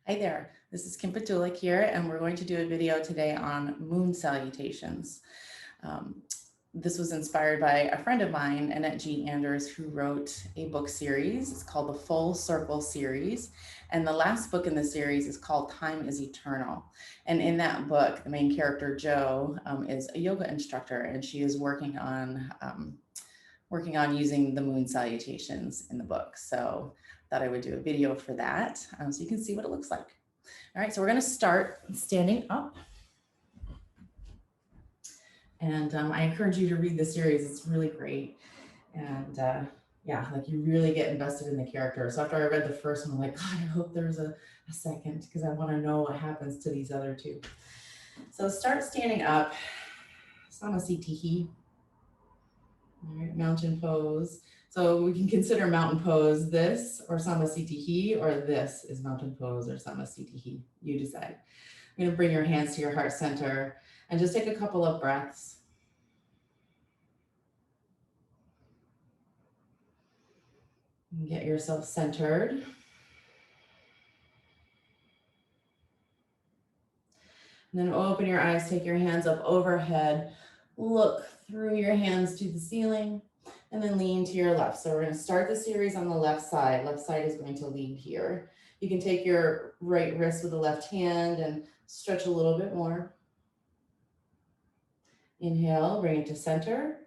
Hi there, this is Kim Patulik here, and we're going to do a video today on moon salutations. This was inspired by a friend of mine, Annette G, who wrote a book series. It's called the Full Circle series. And the last book in the series is called Time is Eternal. And in that book, the main character, Jo, is a yoga instructor, and she is working on using the moon salutations in the book. So thought I would do a video for that so you can see what it looks like. All right, so we're going to start standing up. And I encourage you to read the series. It's really great. And yeah, like you really get invested in the character. So after I read the first one, I'm like, God, I hope there's a second because I want to know what happens to these other two. So start standing up. Samasitihi. All right, mountain pose. So we can consider mountain pose this or Samasitihi, or this is mountain pose or Samasitihi. You decide. You're going to bring your hands to your heart center and just take a couple of breaths. Get yourself centered. And then open your eyes, take your hands up overhead, look through your hands to the ceiling, and then lean to your left. So we're going to start the series on the left side. Left side is going to lead here. You can take your right wrist with the left hand and stretch a little bit more. Inhale, bring it to center.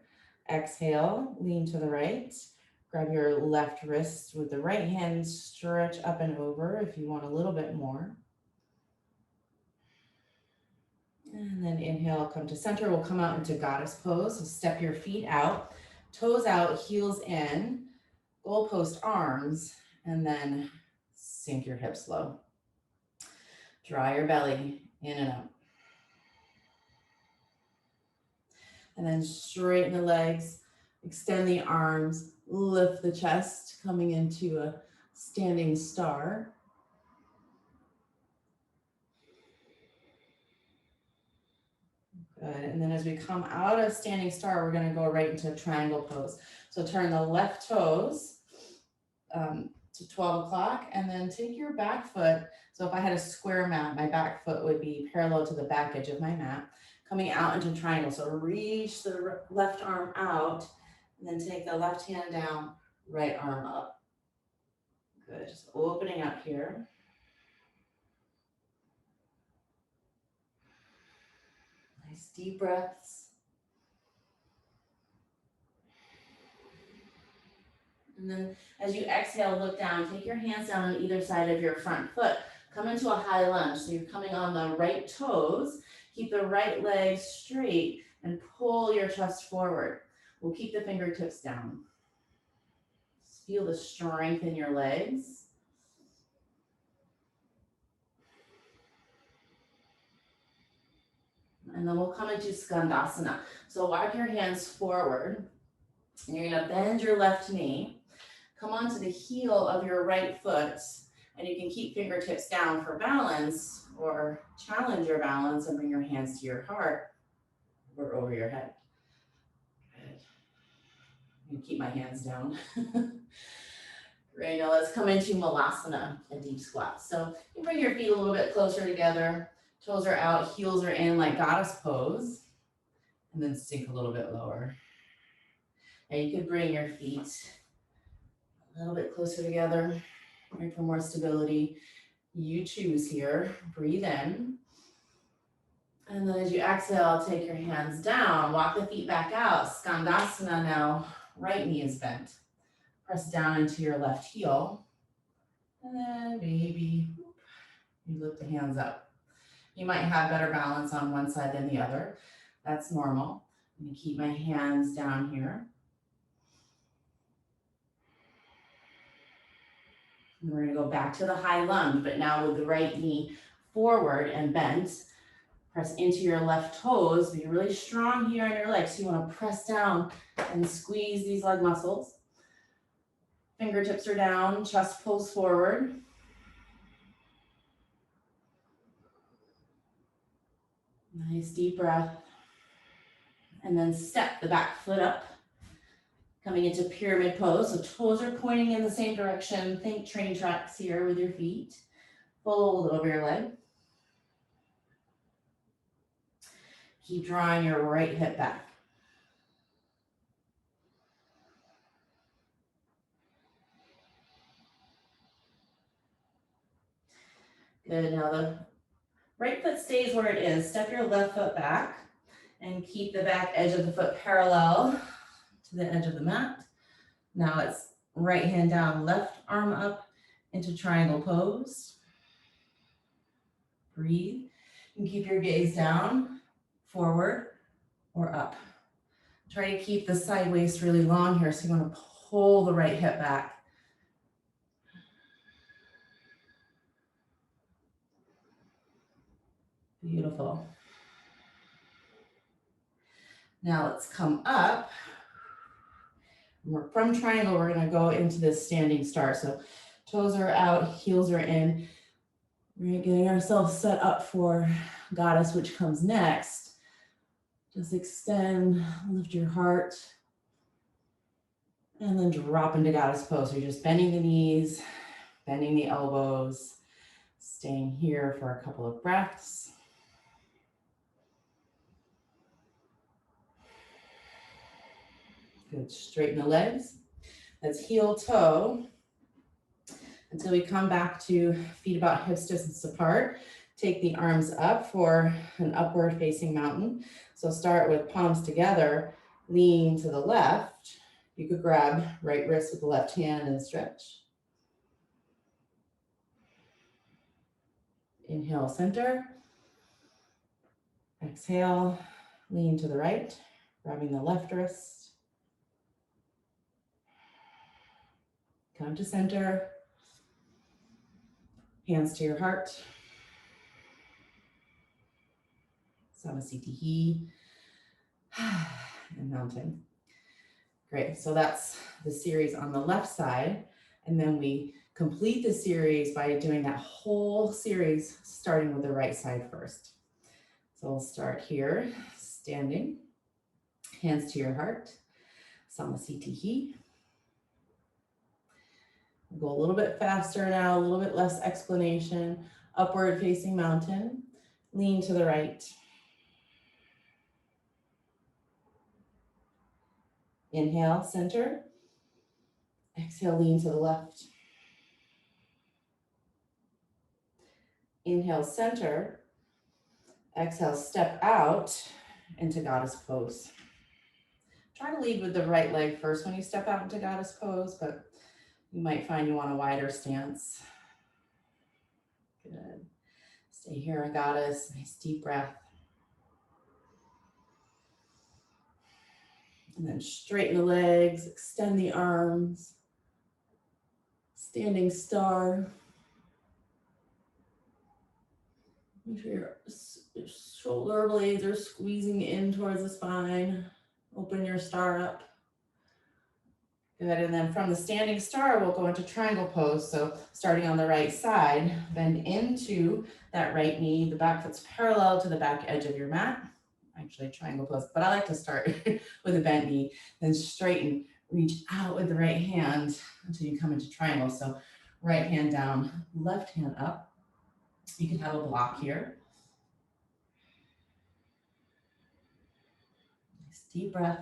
Exhale, lean to the right. Grab your left wrist with the right hand, stretch up and over if you want a little bit more. And then inhale, come to center. We'll come out into goddess pose. So step your feet out, toes out, heels in, goalpost arms, and then sink your hips low. Draw your belly in and out. And then straighten the legs, extend the arms, lift the chest, coming into a standing star. Good, and then as we come out of standing star, we're gonna go right into triangle pose. So turn the left toes to 12 o'clock and then take your back foot. So if I had a square mat, my back foot would be parallel to the back edge of my mat, coming out into triangle. So reach the left arm out and then take the left hand down, right arm up. Good, just opening up here. Nice deep breaths. And then as you exhale, look down, take your hands down on either side of your front foot. Come into a high lunge. So you're coming on the right toes. Keep the right leg straight and pull your chest forward. We'll keep the fingertips down. Just feel the strength in your legs. And then we'll come into Skandasana. So walk your hands forward. And you're gonna bend your left knee. Come onto the heel of your right foot. And you can keep fingertips down for balance or challenge your balance and bring your hands to your heart or over your head. Good. I'm gonna keep my hands down. Great, now let's come into Malasana, a deep squat. So you bring your feet a little bit closer together. Toes are out, heels are in like goddess pose. And then sink a little bit lower. And you could bring your feet a little bit closer together, right, for more stability. You choose here, breathe in. And then as you exhale, take your hands down, walk the feet back out. Skandasana now, right knee is bent. Press down into your left heel. And then maybe you lift the hands up. You might have better balance on one side than the other. That's normal. I'm gonna keep my hands down here. And we're gonna go back to the high lunge, but now with the right knee forward and bent. Press into your left toes. Be really strong here in your legs. So you wanna press down and squeeze these leg muscles. Fingertips are down, chest pulls forward. Nice deep breath. And then step the back foot up. Coming into pyramid pose, so toes are pointing in the same direction. Think train tracks here with your feet. Fold over your leg. Keep drawing your right hip back. Good, now the right foot stays where it is. Step your left foot back and keep the back edge of the foot parallel to the edge of the mat. Now it's right hand down, left arm up into triangle pose. Breathe and keep your gaze down, forward or up. Try to keep the side waist really long here, so you want to pull the right hip back. Beautiful. Now let's come up. From triangle, we're going to go into this standing start. So toes are out, heels are in. We're getting ourselves set up for goddess, which comes next. Just extend, lift your heart, and then drop into goddess pose. So you're just bending the knees, bending the elbows, staying here for a couple of breaths. Good, straighten the legs. Let's heel toe until we come back to feet about hips distance apart. Take the arms up for an upward facing mountain. So start with palms together, lean to the left. You could grab right wrist with the left hand and stretch. Inhale, center. Exhale, lean to the right, grabbing the left wrist. Come to center. Hands to your heart. Samasthiti. And mountain. Great, so that's the series on the left side. And then we complete the series by doing that whole series, starting with the right side first. So we'll start here, standing, hands to your heart, Samasthiti. We'll go a little bit faster now, a little bit less explanation. Upward facing mountain, lean to the right. Inhale, center. Exhale, lean to the left. Inhale, center. Exhale, step out into goddess pose. Try to lead with the right leg first when you step out into goddess pose, but you might find you want a wider stance. Good. Stay here in goddess, nice deep breath. And then straighten the legs, extend the arms. Standing star. Make sure your shoulder blades are squeezing in towards the spine. Open your star up. Good, and then from the standing star, we'll go into triangle pose. So starting on the right side, bend into that right knee. The back foot's parallel to the back edge of your mat. Actually, triangle pose, but I like to start with a bent knee, then straighten, reach out with the right hand until you come into triangle. So right hand down, left hand up. You can have a block here. Nice deep breath.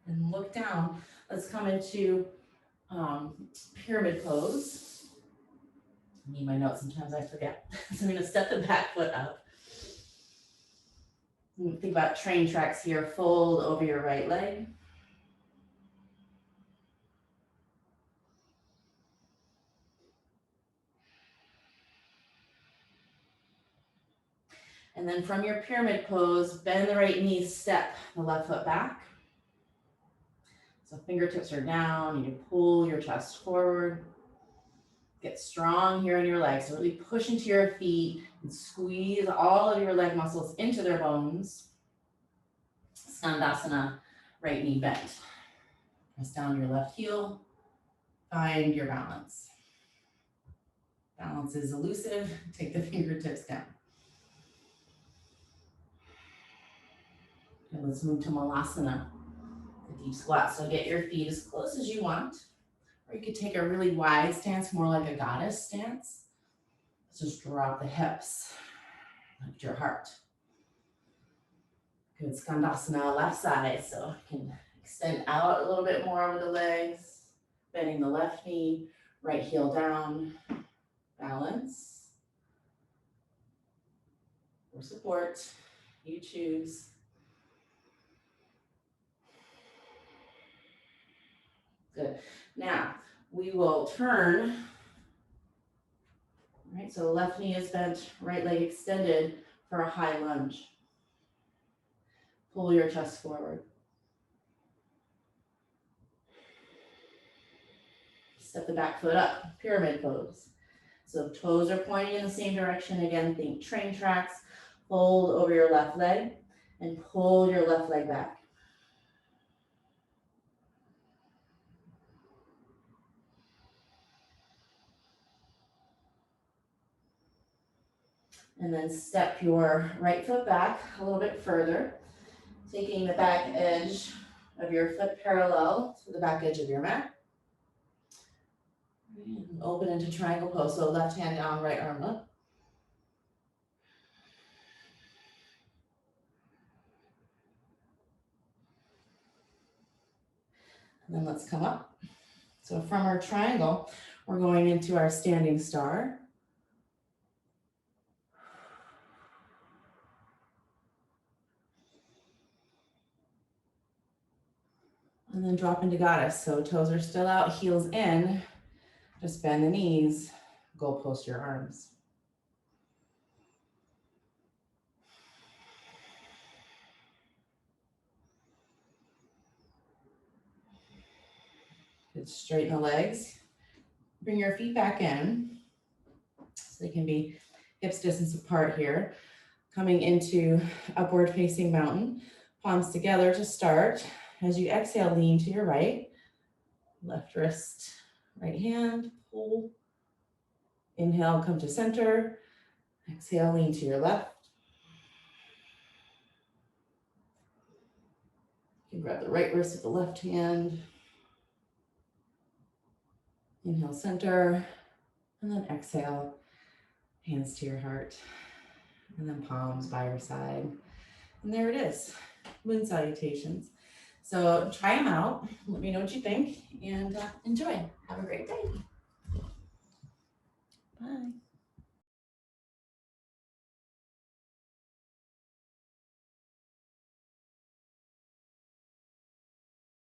And look down. Let's come into pyramid pose. I need my notes, sometimes I forget. So I'm gonna step the back foot up. Think about train tracks here. Fold over your right leg. And then from your pyramid pose, bend the right knee, step the left foot back. So fingertips are down, you pull your chest forward. Get strong here in your legs. So really push into your feet and squeeze all of your leg muscles into their bones. Skandasana, right knee bent. Press down your left heel. Find your balance. Balance is elusive. Take the fingertips down. And let's move to Malasana, the deep squat. So get your feet as close as you want, or you could take a really wide stance, more like a goddess stance. Let's just drop the hips, lift your heart. Good, Skandasana, left side. So you can extend out a little bit more over the legs, bending the left knee, right heel down, balance, or support, you choose. Good. Now, we will turn, right? So the left knee is bent, right leg extended for a high lunge. Pull your chest forward. Step the back foot up, pyramid pose. So toes are pointing in the same direction. Again, think train tracks. Fold over your left leg and pull your left leg back. And then step your right foot back a little bit further, taking the back edge of your foot parallel to the back edge of your mat. And open into triangle pose, so left hand down, right arm up. And then let's come up. So from our triangle, we're going into our standing star. And then drop into goddess. So toes are still out, heels in. Just bend the knees, goal post your arms. Good, straighten the legs. Bring your feet back in. So they can be hips distance apart here. Coming into upward facing mountain. Palms together to start. As you exhale, lean to your right. Left wrist, right hand, pull. Inhale, come to center. Exhale, lean to your left. You can grab the right wrist with the left hand. Inhale, center, and then exhale, hands to your heart, and then palms by your side. And there it is, Moon Salutations. So try them out, let me know what you think, and enjoy. Have a great day. Bye.